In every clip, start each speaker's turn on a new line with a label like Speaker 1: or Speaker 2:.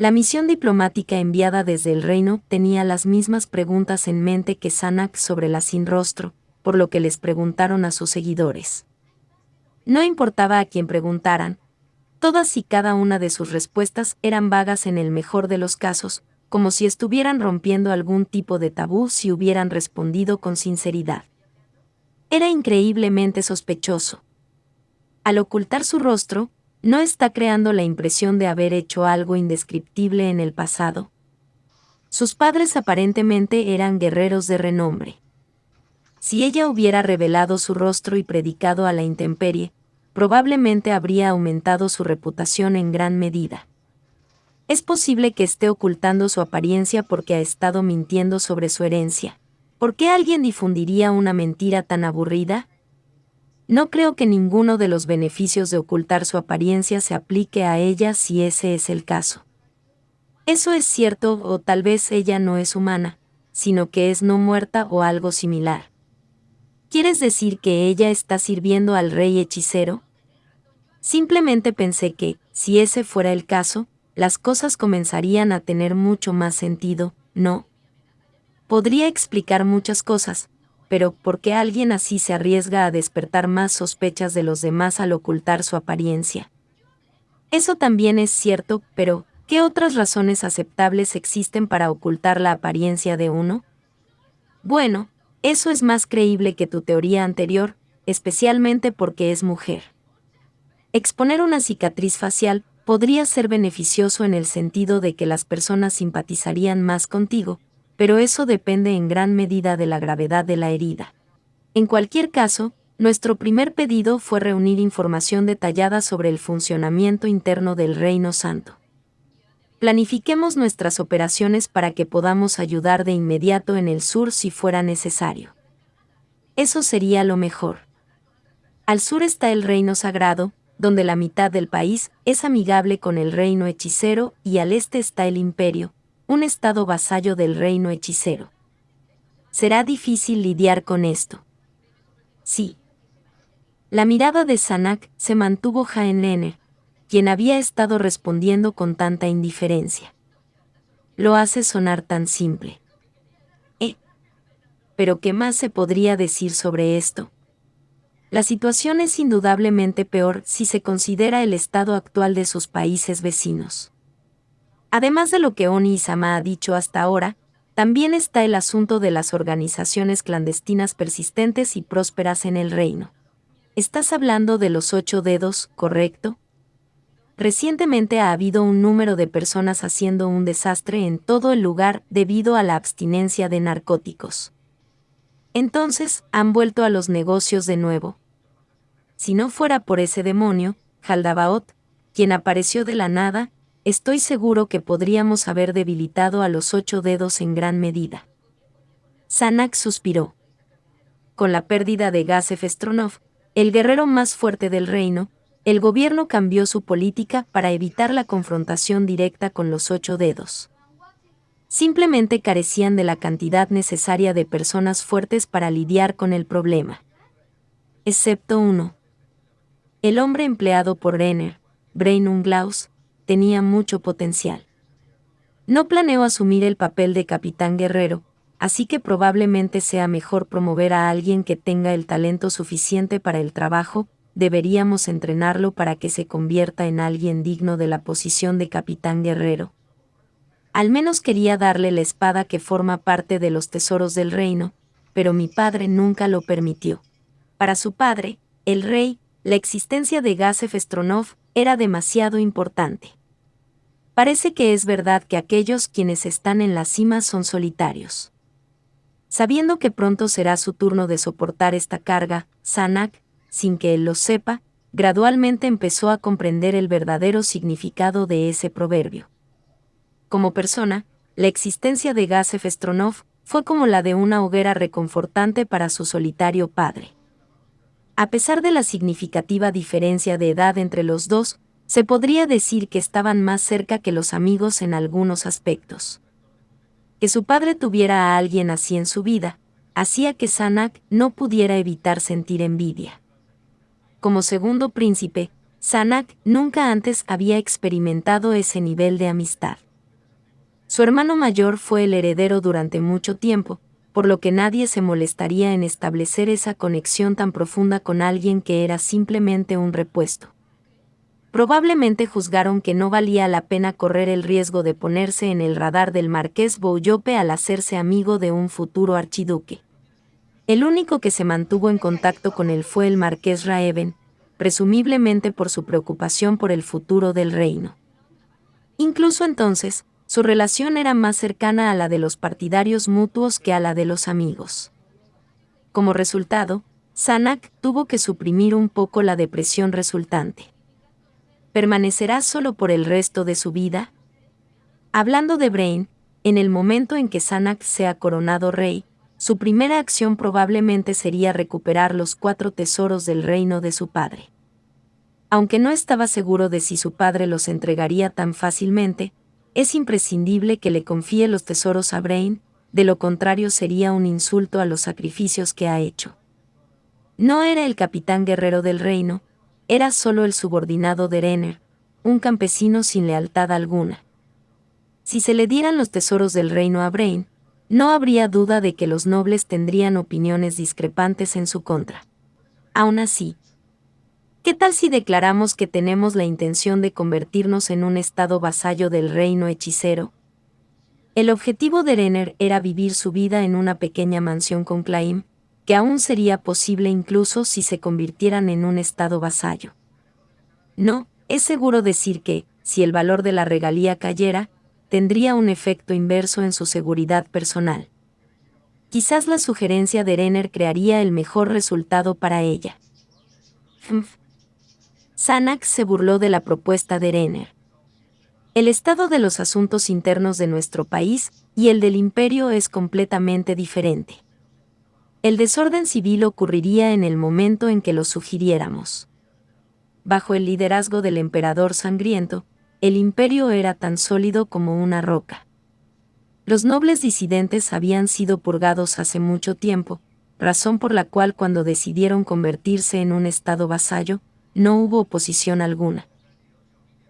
Speaker 1: La misión diplomática enviada desde el reino tenía las mismas preguntas en mente que Sanak sobre la sin rostro, por lo que les preguntaron a sus seguidores. No importaba a quién preguntaran, todas y cada una de sus respuestas eran vagas en el mejor de los casos, como si estuvieran rompiendo algún tipo de tabú si hubieran respondido con sinceridad. Era increíblemente sospechoso. Al ocultar su rostro, ¿no está creando la impresión de haber hecho algo indescriptible en el pasado? Sus padres aparentemente eran guerreros de renombre. Si ella hubiera revelado su rostro y predicado a la intemperie, probablemente habría aumentado su reputación en gran medida. Es posible que esté ocultando su apariencia porque ha estado mintiendo sobre su herencia. ¿Por qué alguien difundiría una mentira tan aburrida? No creo que ninguno de los beneficios de ocultar su apariencia se aplique a ella si ese es el caso. Eso es cierto, o tal vez ella no es humana, sino que es no muerta o algo similar. ¿Quieres decir que ella está sirviendo al rey hechicero? Simplemente pensé que, si ese fuera el caso, las cosas comenzarían a tener mucho más sentido, ¿no? Podría explicar muchas cosas, pero ¿por qué alguien así se arriesga a despertar más sospechas de los demás al ocultar su apariencia? Eso también es cierto, pero ¿qué otras razones aceptables existen para ocultar la apariencia de uno? Bueno, eso es más creíble que tu teoría anterior, especialmente porque es mujer. Exponer una cicatriz facial podría ser beneficioso en el sentido de que las personas simpatizarían más contigo, pero eso depende en gran medida de la gravedad de la herida. En cualquier caso, nuestro primer pedido fue reunir información detallada sobre el funcionamiento interno del Reino Santo. Planifiquemos nuestras operaciones para que podamos ayudar de inmediato en el sur si fuera necesario. Eso sería lo mejor. Al sur está el Reino Sagrado, donde la mitad del país es amigable con el reino hechicero, y al este está el Imperio, un estado vasallo del reino hechicero. Será difícil lidiar con esto. Sí. La mirada de Sanak se mantuvo en Lener, quien había estado respondiendo con tanta indiferencia. Lo hace sonar tan simple. ¿Pero qué más se podría decir sobre esto? La situación es indudablemente peor si se considera el estado actual de sus países vecinos. Además de lo que Oni-sama ha dicho hasta ahora, también está el asunto de las organizaciones clandestinas persistentes y prósperas en el reino. Estás hablando de los 8 dedos, ¿correcto? Recientemente ha habido un número de personas haciendo un desastre en todo el lugar debido a la abstinencia de narcóticos. Entonces, han vuelto a los negocios de nuevo. Si no fuera por ese demonio, Jaldabaoth, quien apareció de la nada, estoy seguro que podríamos haber debilitado a los 8 dedos en gran medida. Sanak suspiró. Con la pérdida de Gazef Stronov, el guerrero más fuerte del reino, el gobierno cambió su política para evitar la confrontación directa con los 8 dedos. Simplemente carecían de la cantidad necesaria de personas fuertes para lidiar con el problema. Excepto uno. El hombre empleado por Renner, Brain Unglaus, tenía mucho potencial. No planeó asumir el papel de capitán guerrero, así que probablemente sea mejor promover a alguien que tenga el talento suficiente para el trabajo. Deberíamos entrenarlo para que se convierta en alguien digno de la posición de capitán guerrero. Al menos quería darle la espada que forma parte de los tesoros del reino, pero mi padre nunca lo permitió. Para su padre, el rey, la existencia de Gazef Stronov era demasiado importante. Parece que es verdad que aquellos quienes están en la cima son solitarios. Sabiendo que pronto será su turno de soportar esta carga, Sanak, sin que él lo sepa, gradualmente empezó a comprender el verdadero significado de ese proverbio. Como persona, la existencia de Gazef Stronov fue como la de una hoguera reconfortante para su solitario padre. A pesar de la significativa diferencia de edad entre los dos, se podría decir que estaban más cerca que los amigos en algunos aspectos. Que su padre tuviera a alguien así en su vida, hacía que Sanak no pudiera evitar sentir envidia. Como segundo príncipe, Sanak nunca antes había experimentado ese nivel de amistad. Su hermano mayor fue el heredero durante mucho tiempo, por lo que nadie se molestaría en establecer esa conexión tan profunda con alguien que era simplemente un repuesto. Probablemente juzgaron que no valía la pena correr el riesgo de ponerse en el radar del marqués Bouillope al hacerse amigo de un futuro archiduque. El único que se mantuvo en contacto con él fue el marqués Raeben, presumiblemente por su preocupación por el futuro del reino. Incluso entonces, su relación era más cercana a la de los partidarios mutuos que a la de los amigos. Como resultado, Sanac tuvo que suprimir un poco la depresión resultante. ¿Permanecerá solo por el resto de su vida? Hablando de Brain, en el momento en que Sanac sea coronado rey, su primera acción probablemente sería recuperar los 4 tesoros del reino de su padre. Aunque no estaba seguro de si su padre los entregaría tan fácilmente, es imprescindible que le confíe los tesoros a Brain, de lo contrario sería un insulto a los sacrificios que ha hecho. No era el capitán guerrero del reino, era solo el subordinado de Renner, un campesino sin lealtad alguna. Si se le dieran los tesoros del reino a Brain, no habría duda de que los nobles tendrían opiniones discrepantes en su contra. Aún así, ¿qué tal si declaramos que tenemos la intención de convertirnos en un estado vasallo del reino hechicero? El objetivo de Renner era vivir su vida en una pequeña mansión con Claim, que aún sería posible incluso si se convirtieran en un estado vasallo. No, es seguro decir que, si el valor de la regalía cayera, tendría un efecto inverso en su seguridad personal. Quizás la sugerencia de Renner crearía el mejor resultado para ella. Sanac se burló de la propuesta de Renner. El estado de los asuntos internos de nuestro país y el del imperio es completamente diferente. El desorden civil ocurriría en el momento en que lo sugiriéramos. Bajo el liderazgo del emperador sangriento, el imperio era tan sólido como una roca. Los nobles disidentes habían sido purgados hace mucho tiempo, razón por la cual cuando decidieron convertirse en un estado vasallo, no hubo oposición alguna.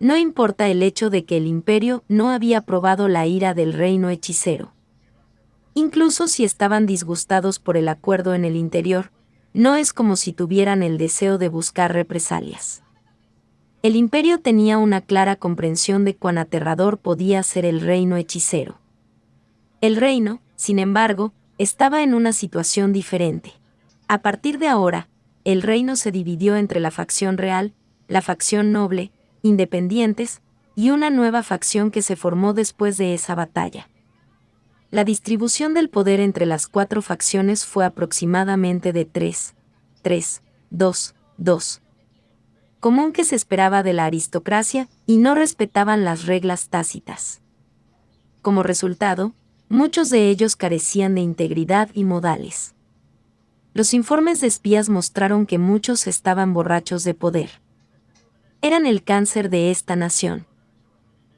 Speaker 1: No importa el hecho de que el imperio no había probado la ira del reino hechicero. Incluso si estaban disgustados por el acuerdo en el interior, no es como si tuvieran el deseo de buscar represalias. El imperio tenía una clara comprensión de cuán aterrador podía ser el reino hechicero. El reino, sin embargo, estaba en una situación diferente. A partir de ahora, el reino se dividió entre la facción real, la facción noble, independientes, y una nueva facción que se formó después de esa batalla. La distribución del poder entre las 4 facciones fue aproximadamente de 3-2-2, común que se esperaba de la aristocracia y no respetaban las reglas tácitas. Como resultado, muchos de ellos carecían de integridad y modales. Los informes de espías mostraron que muchos estaban borrachos de poder. Eran el cáncer de esta nación.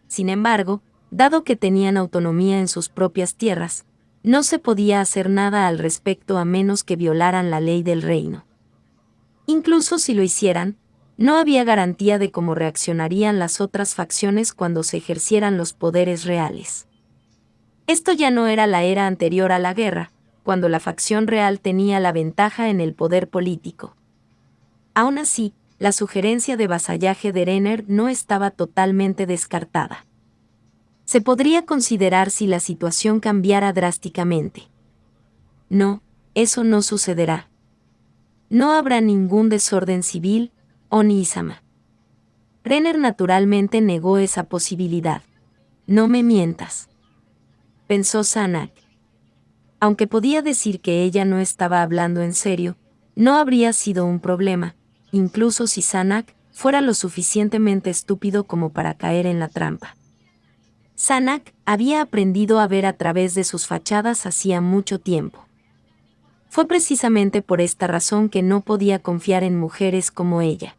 Speaker 1: Sin embargo, dado que tenían autonomía en sus propias tierras, no se podía hacer nada al respecto a menos que violaran la ley del reino. Incluso si lo hicieran, no había garantía de cómo reaccionarían las otras facciones cuando se ejercieran los poderes reales. Esto ya no era la era anterior a la guerra, cuando la facción real tenía la ventaja en el poder político. Aún así, la sugerencia de vasallaje de Renner no estaba totalmente descartada. Se podría considerar si la situación cambiara drásticamente. No, eso no sucederá. No habrá ningún desorden civil, o ni Isama. Renner naturalmente negó esa posibilidad. No me mientas, pensó Sanac. Aunque podía decir que ella no estaba hablando en serio, no habría sido un problema, incluso si Sanac fuera lo suficientemente estúpido como para caer en la trampa. Sanac había aprendido a ver a través de sus fachadas hacía mucho tiempo. Fue precisamente por esta razón que no podía confiar en mujeres como ella.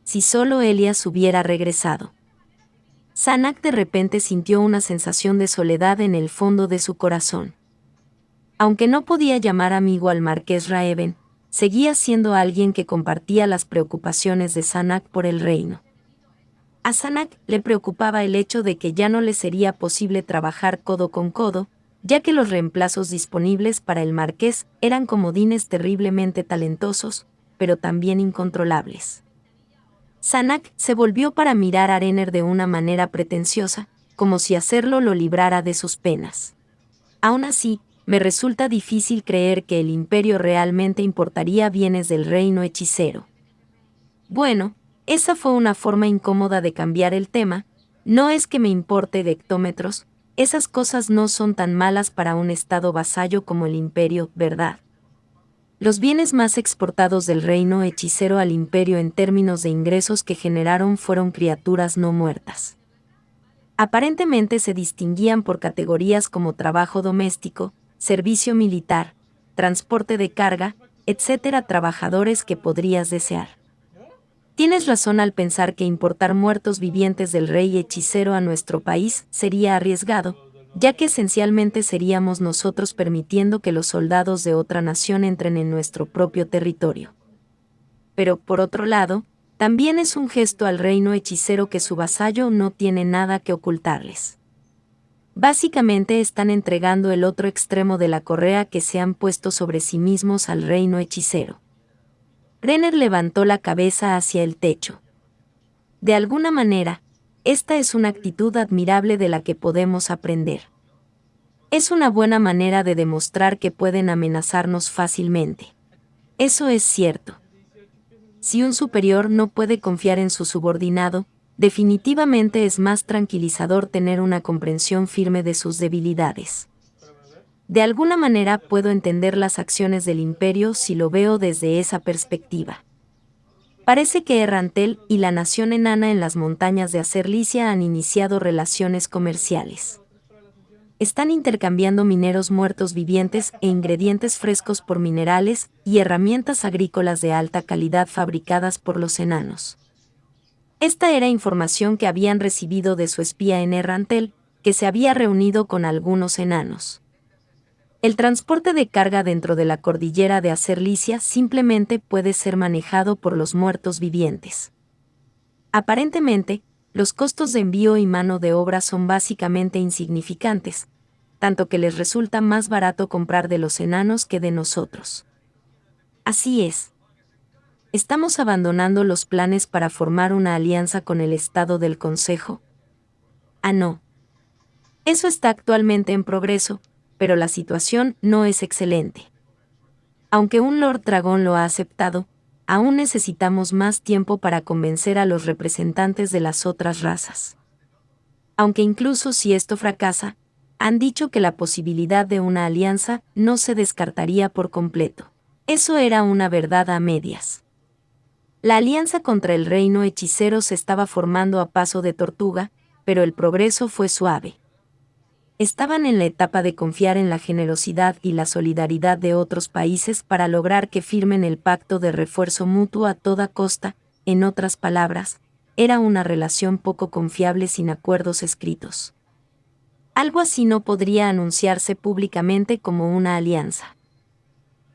Speaker 1: Si solo Elias hubiera regresado. Sanac de repente sintió una sensación de soledad en el fondo de su corazón. Aunque no podía llamar amigo al marqués Raeben, seguía siendo alguien que compartía las preocupaciones de Sanac por el reino. A Sanak le preocupaba el hecho de que ya no le sería posible trabajar codo con codo, ya que los reemplazos disponibles para el marqués eran comodines terriblemente talentosos, pero también incontrolables. Sanak se volvió para mirar a Renner de una manera pretenciosa, como si hacerlo lo librara de sus penas. Aún así, me resulta difícil creer que el imperio realmente importaría bienes del reino hechicero. Bueno, esa fue una forma incómoda de cambiar el tema. No es que me importe de hectómetros, esas cosas no son tan malas para un estado vasallo como el imperio, ¿verdad? Los bienes más exportados del reino hechicero al imperio en términos de ingresos que generaron fueron criaturas no muertas. Aparentemente se distinguían por categorías como trabajo doméstico, servicio militar, transporte de carga, etc. Trabajadores que podrías desear. Tienes razón al pensar que importar muertos vivientes del rey hechicero a nuestro país sería arriesgado, ya que esencialmente seríamos nosotros permitiendo que los soldados de otra nación entren en nuestro propio territorio. Pero, por otro lado, también es un gesto al reino hechicero que su vasallo no tiene nada que ocultarles. Básicamente están entregando el otro extremo de la correa que se han puesto sobre sí mismos al reino hechicero. Renner levantó la cabeza hacia el techo. De alguna manera, esta es una actitud admirable de la que podemos aprender. Es una buena manera de demostrar que pueden amenazarnos fácilmente. Eso es cierto. Si un superior no puede confiar en su subordinado, definitivamente es más tranquilizador tener una comprensión firme de sus debilidades. De alguna manera puedo entender las acciones del imperio si lo veo desde esa perspectiva. Parece que Errantel y la nación enana en las montañas de Acerlicia han iniciado relaciones comerciales. Están intercambiando mineros muertos vivientes e ingredientes frescos por minerales y herramientas agrícolas de alta calidad fabricadas por los enanos. Esta era información que habían recibido de su espía en Errantel, que se había reunido con algunos enanos. El transporte de carga dentro de la cordillera de Acerlicia simplemente puede ser manejado por los muertos vivientes. Aparentemente, los costos de envío y mano de obra son básicamente insignificantes, tanto que les resulta más barato comprar de los enanos que de nosotros. Así es. ¿Estamos abandonando los planes para formar una alianza con el Estado del Consejo? Ah, no. Eso está actualmente en progreso, pero la situación no es excelente. Aunque un Lord Dragón lo ha aceptado, aún necesitamos más tiempo para convencer a los representantes de las otras razas. Aunque incluso si esto fracasa, han dicho que la posibilidad de una alianza no se descartaría por completo. Eso era una verdad a medias. La alianza contra el reino hechicero se estaba formando a paso de tortuga, pero el progreso fue suave. Estaban en la etapa de confiar en la generosidad y la solidaridad de otros países para lograr que firmen el pacto de refuerzo mutuo a toda costa. En otras palabras, era una relación poco confiable sin acuerdos escritos. Algo así no podría anunciarse públicamente como una alianza.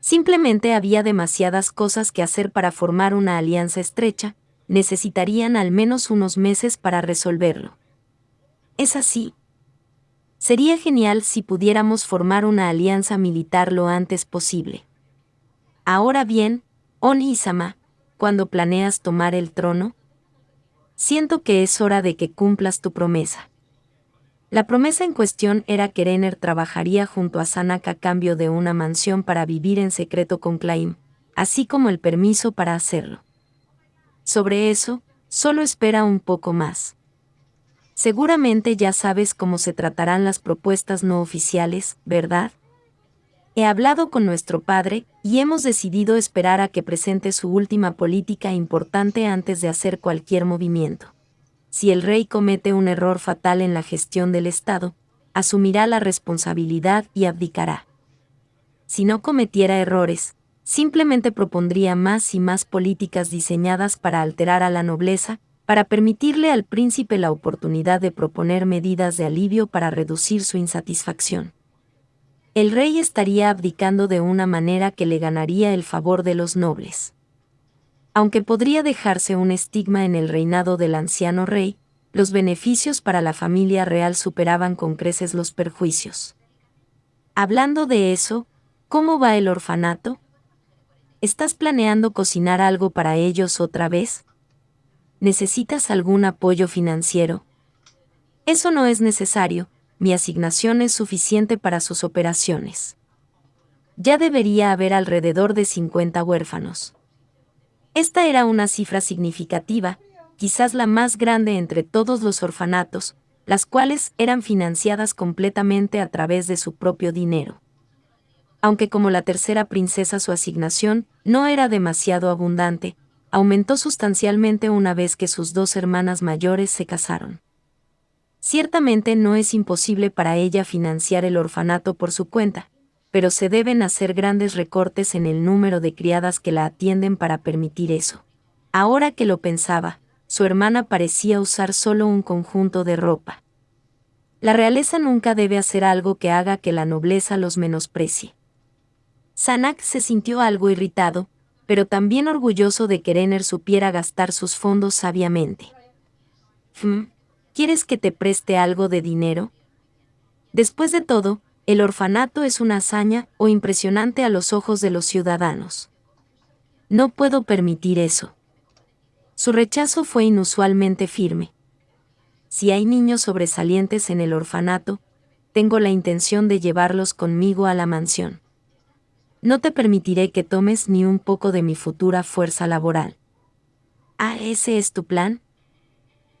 Speaker 1: Simplemente había demasiadas cosas que hacer para formar una alianza estrecha, necesitarían al menos unos meses para resolverlo. Es así. Sería genial si pudiéramos formar una alianza militar lo antes posible. Ahora bien, On-Isama, ¿cuándo planeas tomar el trono? Siento que es hora de que cumplas tu promesa. La promesa en cuestión era que Renner trabajaría junto a Sanak a cambio de una mansión para vivir en secreto con Claim, así como el permiso para hacerlo. Sobre eso, solo espera un poco más. Seguramente ya sabes cómo se tratarán las propuestas no oficiales, ¿verdad? He hablado con nuestro padre y hemos decidido esperar a que presente su última política importante antes de hacer cualquier movimiento. Si el rey comete un error fatal en la gestión del Estado, asumirá la responsabilidad y abdicará. Si no cometiera errores, simplemente propondría más y más políticas diseñadas para alterar a la nobleza, para permitirle al príncipe la oportunidad de proponer medidas de alivio para reducir su insatisfacción. El rey estaría abdicando de una manera que le ganaría el favor de los nobles. Aunque podría dejarse un estigma en el reinado del anciano rey, los beneficios para la familia real superaban con creces los perjuicios. Hablando de eso, ¿cómo va el orfanato? ¿Estás planeando cocinar algo para ellos otra vez? ¿Necesitas algún apoyo financiero? Eso no es necesario, mi asignación es suficiente para sus operaciones. Ya debería haber alrededor de 50 huérfanos. Esta era una cifra significativa, quizás la más grande entre todos los orfanatos, las cuales eran financiadas completamente a través de su propio dinero. Aunque como la tercera princesa su asignación no era demasiado abundante, aumentó sustancialmente una vez que sus dos hermanas mayores se casaron. Ciertamente no es imposible para ella financiar el orfanato por su cuenta, pero se deben hacer grandes recortes en el número de criadas que la atienden para permitir eso. Ahora que lo pensaba, su hermana parecía usar solo un conjunto de ropa. La realeza nunca debe hacer algo que haga que la nobleza los menosprecie. Sanak se sintió algo irritado, pero también orgulloso de que Renner supiera gastar sus fondos sabiamente. ¿Quieres que te preste algo de dinero? Después de todo, el orfanato es una hazaña o impresionante a los ojos de los ciudadanos. No puedo permitir eso. Su rechazo fue inusualmente firme. Si hay niños sobresalientes en el orfanato, tengo la intención de llevarlos conmigo a la mansión. No te permitiré que tomes ni un poco de mi futura fuerza laboral. ¿Ah, ese es tu plan?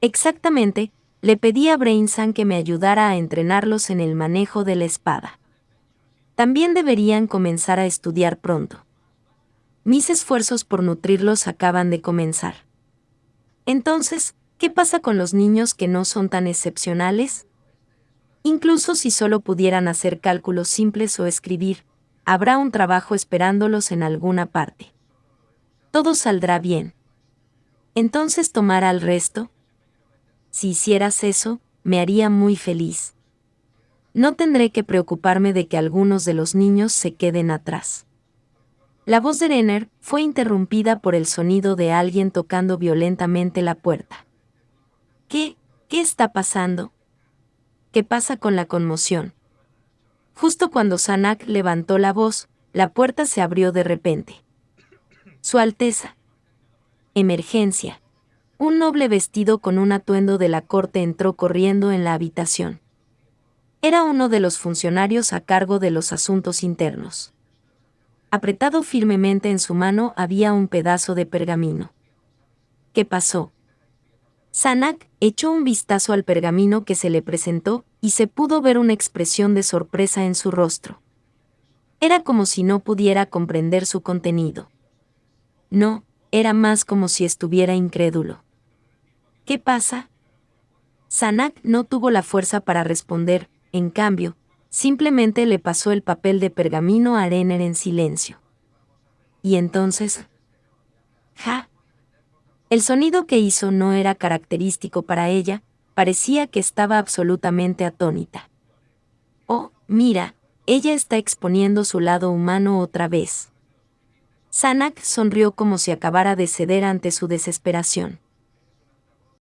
Speaker 1: Exactamente, le pedí a Brainsan que me ayudara a entrenarlos en el manejo de la espada. También deberían comenzar a estudiar pronto. Mis esfuerzos por nutrirlos acaban de comenzar. Entonces, ¿qué pasa con los niños que no son tan excepcionales? Incluso si solo pudieran hacer cálculos simples o escribir, habrá un trabajo esperándolos en alguna parte. Todo saldrá bien. Entonces, ¿tomar al resto? Si hicieras eso, me haría muy feliz. No tendré que preocuparme de que algunos de los niños se queden atrás. La voz de Renner fue interrumpida por el sonido de alguien tocando violentamente la puerta. ¿Qué está pasando? ¿Qué pasa con la conmoción? Justo cuando Sanak levantó la voz, la puerta se abrió de repente. Su Alteza. Emergencia. Un noble vestido con un atuendo de la corte entró corriendo en la habitación. Era uno de los funcionarios a cargo de los asuntos internos. Apretado firmemente en su mano había un pedazo de pergamino. ¿Qué pasó? Sanak echó un vistazo al pergamino que se le presentó y se pudo ver una expresión de sorpresa en su rostro. Era como si no pudiera comprender su contenido. No, era más como si estuviera incrédulo. ¿Qué pasa? Sanak no tuvo la fuerza para responder, en cambio, simplemente le pasó el papel de pergamino a Renner en silencio. Y entonces... ¡ja! El sonido que hizo no era característico para ella, parecía que estaba absolutamente atónita. Oh, mira, ella está exponiendo su lado humano otra vez. Sanak sonrió como si acabara de ceder ante su desesperación.